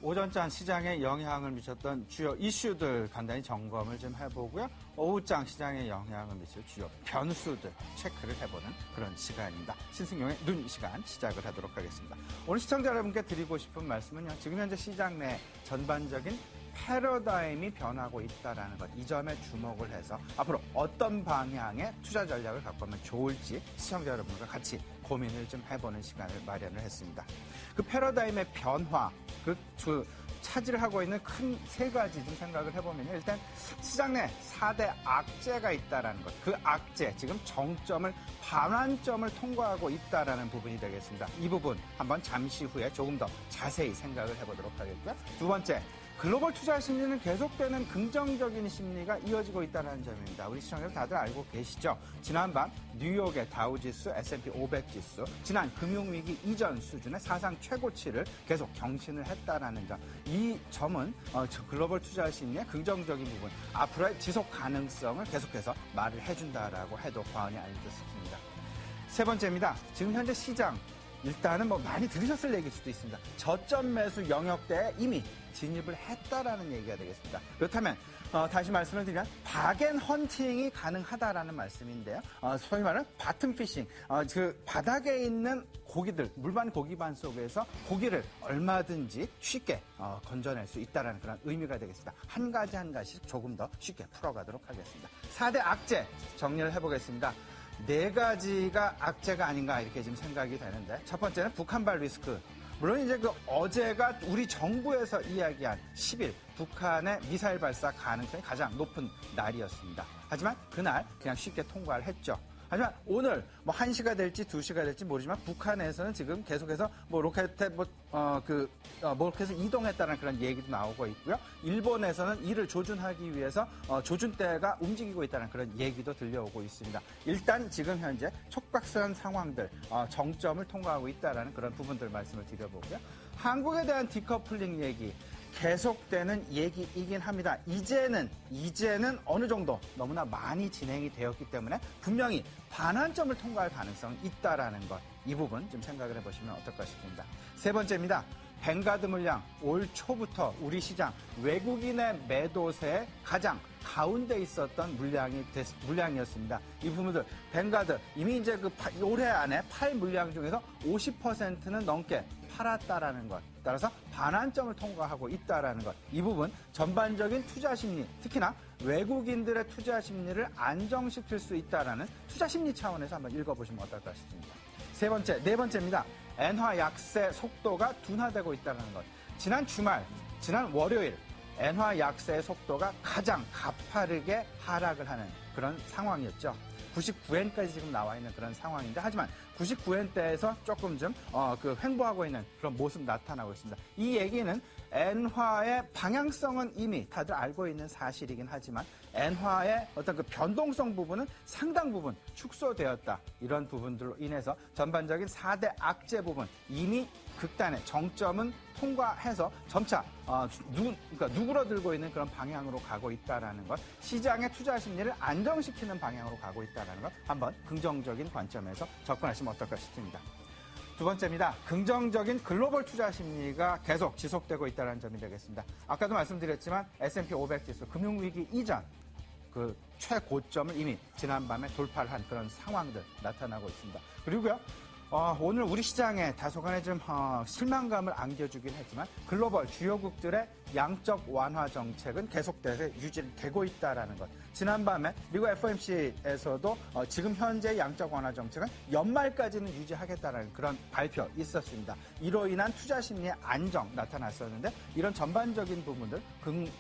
오전장 시장에 영향을 미쳤던 주요 이슈들 간단히 점검을 좀 해보고요. 오후장 시장에 영향을 미칠 주요 변수들 체크를 해보는 그런 시간입니다. 신승용의 눈 시간 시작을 하도록 하겠습니다. 오늘 시청자 여러분께 드리고 싶은 말씀은요. 지금 현재 시장 내 전반적인 패러다임이 변하고 있다는 것, 이 점에 주목을 해서 앞으로 어떤 방향의 투자 전략을 갖고 하면 좋을지 시청자 여러분과 같이 고민을 좀 해보는 시간을 마련을 했습니다. 그 패러다임의 변화, 차지를 하고 있는 큰 세 가지 좀 생각을 해보면 일단 시장 내 4대 악재가 있다는 것, 그 악재, 지금 정점을 반환점을 통과하고 있다는 부분이 되겠습니다. 이 부분 한번 잠시 후에 조금 더 자세히 생각을 해보도록 하겠고요. 두 번째, 글로벌 투자 심리는 계속되는 긍정적인 심리가 이어지고 있다는 점입니다. 우리 시청자들 다들 알고 계시죠? 지난밤 뉴욕의 다우지수, S&P 500지수, 지난 금융위기 이전 수준의 사상 최고치를 계속 경신을 했다는 점. 이 점은 글로벌 투자 심리의 긍정적인 부분, 앞으로의 지속 가능성을 계속해서 말을 해준다라고 해도 과언이 아닐 듯 싶습니다. 세 번째입니다. 지금 현재 시장, 일단은 많이 들으셨을 얘기일 수도 있습니다. 저점 매수 영역대에 이미 진입을 했다라는 얘기가 되겠습니다. 그렇다면 다시 말씀을 드리면 바겐 헌팅이 가능하다라는 말씀인데요. 소위 말하는 바텀 피싱, 그 바닥에 있는 고기들, 물반 고기반 속에서 고기를 얼마든지 쉽게 건져낼 수 있다라는 그런 의미가 되겠습니다. 한 가지 한 가지씩 조금 더 쉽게 풀어가도록 하겠습니다. 4대 악재 정리를 해보겠습니다. 네 가지가 악재가 아닌가 이렇게 지금 생각이 되는데, 첫 번째는 북한발 리스크. 물론 이제 어제가 우리 정부에서 이야기한 10일 북한의 미사일 발사 가능성이 가장 높은 날이었습니다. 하지만 그날 그냥 쉽게 통과를 했죠. 하지만 오늘 1시가 될지 2시가 될지 모르지만 북한에서는 지금 계속해서 로켓에 로켓을 이동했다는 그런 얘기도 나오고 있고요. 일본에서는 이를 조준하기 위해서 조준대가 움직이고 있다는 그런 얘기도 들려오고 있습니다. 일단 지금 현재 촉박스러운 상황들, 정점을 통과하고 있다는 그런 부분들 말씀을 드려보고요. 한국에 대한 디커플링 얘기 계속되는 얘기이긴 합니다. 이제는 어느 정도 너무나 많이 진행이 되었기 때문에 분명히 반환점을 통과할 가능성이 있다라는 것, 이 부분 좀 생각을 해보시면 어떨까 싶습니다. 세 번째입니다. 뱅가드 물량, 올 초부터 우리 시장 외국인의 매도세에 가장 가운데 있었던 물량이었습니다. 이 부분들, 뱅가드, 이미 이제 올해 안에 팔 물량 중에서 50%는 넘게 팔았다라는 것, 따라서 반환점을 통과하고 있다라는 것, 이 부분 전반적인 투자 심리, 특히나 외국인들의 투자 심리를 안정시킬 수 있다라는 투자 심리 차원에서 한번 읽어보시면 어떨까 싶습니다. 네 번째입니다. 엔화 약세 속도가 둔화되고 있다는 것. 지난 월요일 엔화 약세의 속도가 가장 가파르게 하락을 하는 그런 상황이었죠. 99엔까지 지금 나와 있는 그런 상황인데, 하지만 99엔대에서 조금 좀 횡보하고 있는 그런 모습 나타나고 있습니다. 이 얘기는 엔화의 방향성은 이미 다들 알고 있는 사실이긴 하지만 엔화의 어떤 그 변동성 부분은 상당 부분 축소되었다. 이런 부분들로 인해서 전반적인 4대 악재 부분 이미 극단의 정점은 통과해서 점차 누그러들고 있는 그런 방향으로 가고 있다는 것, 시장의 투자 심리를 안정시키는 방향으로 가고 있다는 것, 한번 긍정적인 관점에서 접근하시면 어떨까 싶습니다. 두 번째입니다. 긍정적인 글로벌 투자 심리가 계속 지속되고 있다는 점이 되겠습니다. 아까도 말씀드렸지만 S&P 500 지수 금융위기 이전 그 최고점을 이미 지난밤에 돌파를 한 그런 상황들 나타나고 있습니다. 그리고요, 오늘 우리 시장에 다소간의 좀 실망감을 안겨주긴 했지만 글로벌 주요국들의 양적 완화 정책은 계속돼서 유지되고 있다는 것. 지난밤에 미국 FOMC에서도 지금 현재 양적 완화 정책은 연말까지는 유지하겠다는 그런 발표 있었습니다. 이로 인한 투자 심리의 안정 나타났었는데, 이런 전반적인 부분들,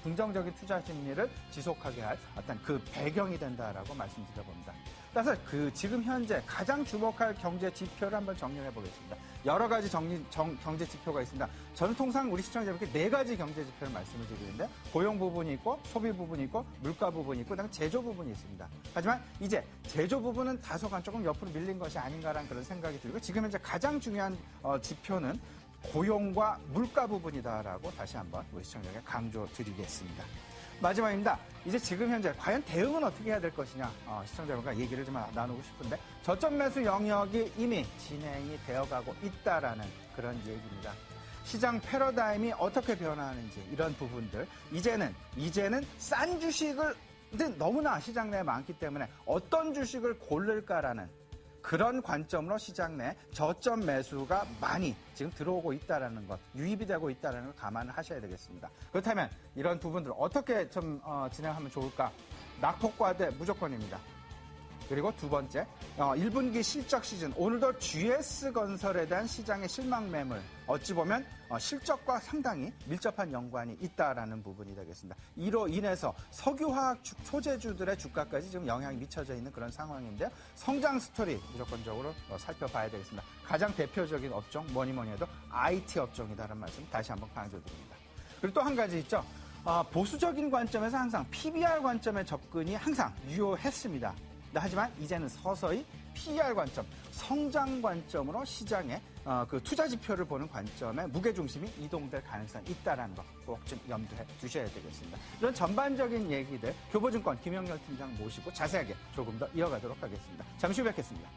긍정적인 투자 심리를 지속하게 할 어떤 그 배경이 된다라고 말씀드려봅니다. 따라서 지금 현재 가장 주목할 경제 지표를 한번 정리해 보겠습니다. 여러 가지 경제 지표가 있습니다. 저는 통상 우리 시청자분께 네 가지 경제 지표를 말씀을 드리는데, 고용 부분이 있고, 소비 부분이 있고, 물가 부분이 있고, 그다음에 제조 부분이 있습니다. 하지만 이제 제조 부분은 다소간 조금 옆으로 밀린 것이 아닌가라는 그런 생각이 들고, 지금 현재 가장 중요한 지표는 고용과 물가 부분이다라고 다시 한번 우리 시청자에게 강조드리겠습니다. 마지막입니다. 이제 지금 현재 과연 대응은 어떻게 해야 될 것이냐 시청자분과 얘기를 좀 나누고 싶은데 저점 매수 영역이 이미 진행이 되어가고 있다라는 그런 얘기입니다. 시장 패러다임이 어떻게 변화하는지 이런 부분들 이제는 싼 주식을 너무나 시장 내에 많기 때문에 어떤 주식을 고를까라는 그런 관점으로 시장 내 저점 매수가 많이 지금 들어오고 있다는 것, 유입이 되고 있다는 걸 감안을 하셔야 되겠습니다. 그렇다면 이런 부분들 어떻게 좀 진행하면 좋을까? 낙폭과대 무조건입니다. 그리고 두 번째, 1분기 실적 시즌. 오늘도 GS건설에 대한 시장의 실망 매물. 어찌 보면 실적과 상당히 밀접한 연관이 있다라는 부분이 되겠습니다. 이로 인해서 석유화학 소재주들의 주가까지 지금 영향이 미쳐져 있는 그런 상황인데요. 성장 스토리 무조건적으로 살펴봐야 되겠습니다. 가장 대표적인 업종, 뭐니 해도 IT 업종이다라는 말씀 다시 한번 강조드립니다. 그리고 또 한 가지 있죠. 보수적인 관점에서 항상 PBR 관점의 접근이 항상 유효했습니다. 하지만 이제는 서서히 PER 관점, 성장 관점으로 시장의 그 투자 지표를 보는 관점에 무게중심이 이동될 가능성이 있다는 거 꼭 좀 염두에 두셔야 되겠습니다. 이런 전반적인 얘기들 교보증권 김영렬 팀장 모시고 자세하게 조금 더 이어가도록 하겠습니다. 잠시 후 뵙겠습니다.